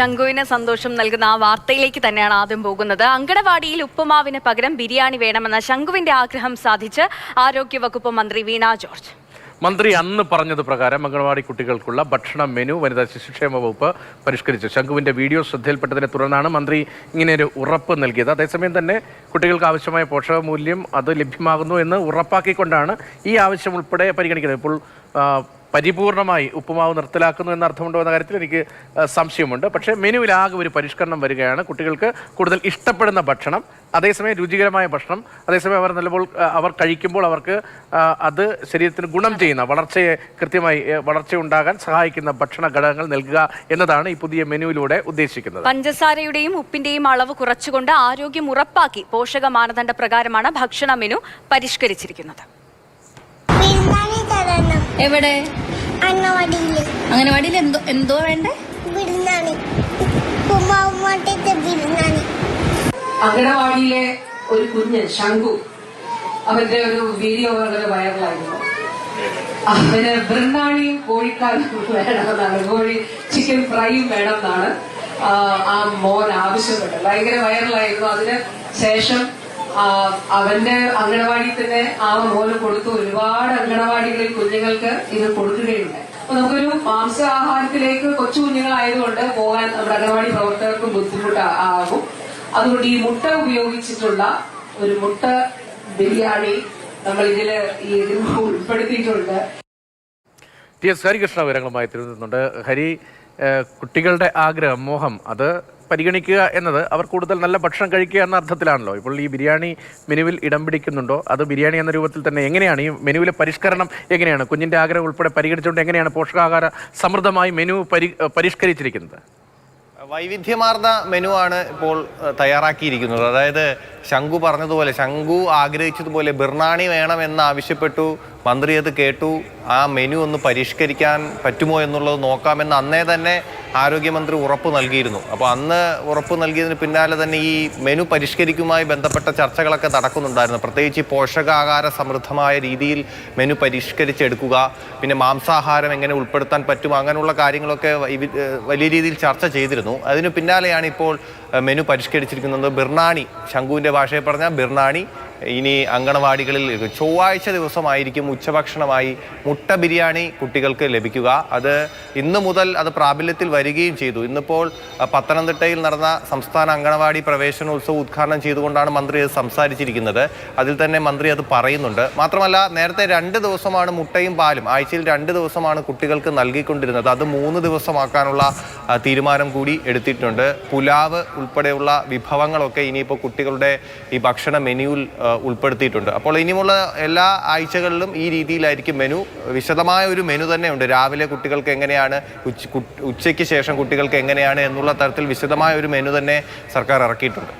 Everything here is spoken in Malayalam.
ശംഖുവിന് സന്തോഷം നൽകുന്ന ആ വാർത്തയിലേക്ക് തന്നെയാണ് ആദ്യം പോകുന്നത്. അങ്കണവാടിയിൽ ഉപ്പുമാവിന് പകരം ബിരിയാണി വേണമെന്ന ശംഖുവിന്റെ ആഗ്രഹം സാധിച്ച് ആരോഗ്യവകുപ്പ് മന്ത്രി വീണ ജോർജ്. മന്ത്രി അന്ന് പറഞ്ഞത് പ്രകാരം അംഗൻവാടി കുട്ടികൾക്കുള്ള ഭക്ഷണ മെനു വനിതാ ശിശുക്ഷേമ വകുപ്പ് പരിഷ്കരിച്ചു. ശംഖുവിന്റെ വീഡിയോ ശ്രദ്ധയിൽപ്പെട്ടതിനെ തുടർന്നാണ് മന്ത്രി ഇങ്ങനെയൊരു ഉറപ്പ് നൽകിയത്. അതേസമയം തന്നെ കുട്ടികൾക്ക് ആവശ്യമായ പോഷകമൂല്യം അത് ലഭ്യമാകുന്നു എന്ന് ഉറപ്പാക്കിക്കൊണ്ടാണ് ഈ ആവശ്യം ഉൾപ്പെടെ പരിഗണിക്കുന്നത്. ഇപ്പോൾ പരിപൂർണമായി ഉപ്പുമാവ് നിർത്തലാക്കുന്നു എന്ന അർത്ഥമുണ്ടോ എന്ന കാര്യത്തിൽ എനിക്ക് സംശയമുണ്ട്. പക്ഷേ മെനുവിലാകെ ഒരു പരിഷ്കരണം വരികയാണ്. കുട്ടികൾക്ക് കൂടുതൽ ഇഷ്ടപ്പെടുന്ന ഭക്ഷണം, അതേസമയം രുചികരമായ ഭക്ഷണം, അതേസമയം അവർ കഴിക്കുമ്പോൾ അവർക്ക് അത് ശരീരത്തിന് ഗുണം ചെയ്യുന്ന വളർച്ചയെ കൃത്യമായി വളർച്ചയുണ്ടാകാൻ സഹായിക്കുന്ന ഭക്ഷണ ഘടകങ്ങൾ നൽകുക എന്നതാണ് ഈ പുതിയ മെനുവിലൂടെ ഉദ്ദേശിക്കുന്നത്. പഞ്ചസാരയുടെയും ഉപ്പിന്റെയും അളവ് കുറച്ചുകൊണ്ട് ആരോഗ്യം ഉറപ്പാക്കി പോഷക മാനദണ്ഡ പ്രകാരമാണ് ഭക്ഷണ മെനു പരിഷ്കരിച്ചിരിക്കുന്നത്. എവിടെ? അംഗനവാടിയിൽ എന്തോ വേണ്ടേ? അംഗനവാടിയിലെ ഒരു കുഞ്ഞ് ശംഖു, അവന്റെ ഒരു വീഡിയോ വളരെ വൈറലായിരുന്നു. അവന് ബൃന്ദാണിയും കോഴിക്കാലും വേണമെന്നാണ്, കോഴി ചിക്കൻ ഫ്രൈയും വേണമെന്നാണ് ആ മോൻ ആവശ്യപ്പെട്ടത്. ഭയങ്കര വൈറലായിരുന്നു. അതിന് ശേഷം അവന്റെ അംഗനവാടി തന്നെ ആ മോന് കൊടുത്തു. ഒരുപാട് അംഗനവാടികളിൽ കുഞ്ഞുങ്ങൾക്ക് ഇത് കൊടുക്കുകയുണ്ട്. അപ്പൊ നമുക്കൊരു മാംസാഹാരത്തിലേക്ക് കൊച്ചു കുഞ്ഞുങ്ങളായതുകൊണ്ട് പോകാൻ നമ്മുടെ അംഗനവാടി പ്രവർത്തകർക്കും ബുദ്ധിമുട്ടാകും. അതുകൊണ്ട് ഈ മുട്ട ഉപയോഗിച്ചിട്ടുള്ള ഒരു മുട്ട ബിരിയാണി നമ്മൾ ഇതിൽ ഉൾപ്പെടുത്തിയിട്ടുണ്ട്. ടി.എസ്. ഹരികൃഷ്ണ വിവരങ്ങളുമായി തിരുവനന്തപുരത്തുണ്ട്. ഹരി, കുട്ടികളുടെ ആഗ്രഹം, മോഹം അത് പരിഗണിക്കുക എന്നത് അവർ കൂടുതൽ നല്ല ഭക്ഷണം കഴിക്കുക എന്ന അർത്ഥത്തിലാണല്ലോ. ഇപ്പോൾ ഈ ബിരിയാണി മെനുവിൽ ഇടം പിടിക്കുന്നുണ്ടോ? അത് ബിരിയാണി എന്ന രൂപത്തിൽ തന്നെ എങ്ങനെയാണ് ഈ മെനുവിലെ പരിഷ്കരണം? എങ്ങനെയാണ് കുഞ്ഞിൻ്റെ ആഗ്രഹം ഉൾപ്പെടെ പരിഗണിച്ചുകൊണ്ട് എങ്ങനെയാണ് പോഷകാഹാര സമൃദ്ധമായി മെനു പരിഷ്കരിച്ചിരിക്കുന്നത്? വൈവിധ്യമാർന്ന മെനു ആണ് ഇപ്പോൾ തയ്യാറാക്കിയിരിക്കുന്നത്. അതായത് ശംഖു പറഞ്ഞതുപോലെ, ശംഖു ആഗ്രഹിച്ചതുപോലെ ബിർണാണി വേണമെന്ന് ആവശ്യപ്പെട്ടു. മന്ത്രി അത് കേട്ടു. ആ മെനു ഒന്ന് പരിഷ്കരിക്കാൻ പറ്റുമോ എന്നുള്ളത് നോക്കാമെന്ന് അന്നേ തന്നെ ആരോഗ്യമന്ത്രി ഉറപ്പ് നൽകിയിരുന്നു. അപ്പോൾ അന്ന് ഉറപ്പ് നൽകിയതിന് പിന്നാലെ തന്നെ ഈ മെനു പരിഷ്കരിക്കുമായി ബന്ധപ്പെട്ട ചർച്ചകളൊക്കെ നടക്കുന്നുണ്ടായിരുന്നു. പ്രത്യേകിച്ച് പോഷകാഹാര സമൃദ്ധമായ രീതിയിൽ മെനു പരിഷ്കരിച്ചെടുക്കുക, പിന്നെ മാംസാഹാരം എങ്ങനെ ഉൾപ്പെടുത്താൻ പറ്റും, അങ്ങനെയുള്ള കാര്യങ്ങളൊക്കെ വലിയ രീതിയിൽ ചർച്ച ചെയ്തിരുന്നു. അതിന് പിന്നാലെയാണ് ഇപ്പോൾ മെനു പരിഷ്കരിച്ചിരിക്കുന്നത്. ബിർണാണി, ശംഖുവിൻ്റെ ഭാഷയിൽ പറഞ്ഞാൽ ബിർണാണി ഇനി അങ്കണവാടികളിൽ ചൊവ്വാഴ്ച ദിവസമായിരിക്കും ഉച്ചഭക്ഷണമായി മുട്ട ബിരിയാണി കുട്ടികൾക്ക് ലഭിക്കുക. അത് ഇന്ന് മുതൽ അത് പ്രാബല്യത്തിൽ വരികയും ചെയ്തു. ഇന്നിപ്പോൾ പത്തനംതിട്ടയിൽ നടന്ന സംസ്ഥാന അങ്കണവാടി പ്രവേശനോത്സവം ഉദ്ഘാടനം ചെയ്തുകൊണ്ടാണ് മന്ത്രി അത് സംസാരിച്ചിരിക്കുന്നത്. അതിൽ തന്നെ മന്ത്രി അത് പറയുന്നുണ്ട്. മാത്രമല്ല, നേരത്തെ 2 ദിവസമാണ് മുട്ടയും പാലും, ആഴ്ചയിൽ 2 ദിവസമാണ് കുട്ടികൾക്ക് നൽകിക്കൊണ്ടിരുന്നത്. അത് 3 ദിവസമാക്കാനുള്ള തീരുമാനം കൂടി എടുത്തിട്ടുണ്ട്. പുലാവ് ഉൾപ്പെടെയുള്ള വിഭവങ്ങളൊക്കെ ഇനിയിപ്പോൾ കുട്ടികളുടെ ഈ ഭക്ഷണ മെനുവിൽ ഉൾപ്പെടുത്തിയിട്ടുണ്ട്. അപ്പോൾ ഇനിയുമുള്ള എല്ലാ ആഴ്ചകളിലും ഈ രീതിയിലായിരിക്കും മെനു. വിശദമായ ഒരു മെനു തന്നെയുണ്ട്. രാവിലെ കുട്ടികൾക്ക് എങ്ങനെയാണ്, ഉച്ചയ്ക്ക് ശേഷം കുട്ടികൾക്ക് എങ്ങനെയാണ് എന്നുള്ള തരത്തിൽ വിശദമായ ഒരു മെനു തന്നെ സർക്കാർ ഇറക്കിയിട്ടുണ്ട്.